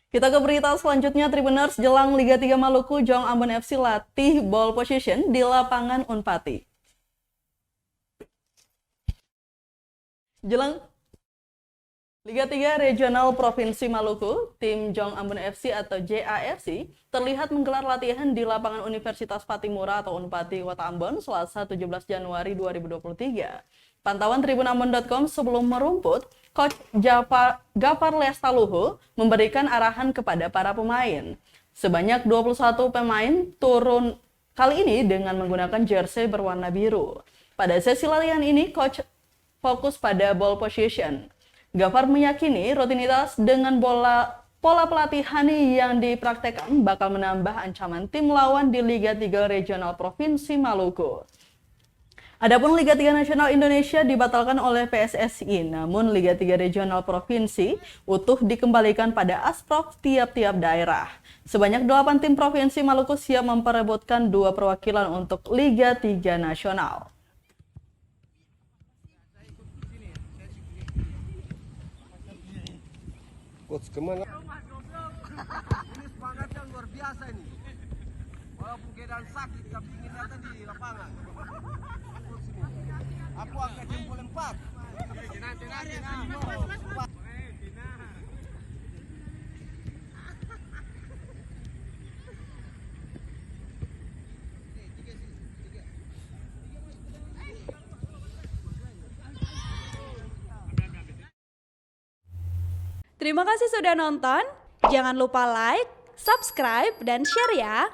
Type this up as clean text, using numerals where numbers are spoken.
Kita ke berita selanjutnya, Tribuners, jelang Liga 3 Maluku, Jong Ambon FC latih ball position di lapangan Unpati. Jelang Liga 3 Regional Provinsi Maluku, tim Jong Ambon FC atau JAFC terlihat menggelar latihan di lapangan Universitas Patimura atau Unpati, Kota Ambon, Selasa 17 Januari 2023. Pantauan tribunambon.com sebelum merumput, Coach Gafar Lestaluhu memberikan arahan kepada para pemain. Sebanyak 21 pemain turun kali ini dengan menggunakan jersey berwarna biru. Pada sesi latihan ini, Coach fokus pada ball position. Gafar meyakini rutinitas dengan pola pelatihan yang dipraktekkan bakal menambah ancaman tim lawan di Liga 3 Regional Provinsi Maluku. Adapun Liga 3 Nasional Indonesia dibatalkan oleh PSSI, namun Liga 3 Regional Provinsi utuh dikembalikan pada Asprof tiap-tiap daerah. Sebanyak 8 tim Provinsi Maluku siap memperebutkan 2 perwakilan untuk Liga 3 Nasional. Coach kemana? Ini semangat yang luar biasa ini. Walaupun keadaan sakit, tapi ingin datang di lapangan. Aku angkat jempol 4. Terima kasih sudah nonton. Jangan lupa like, subscribe, dan share ya.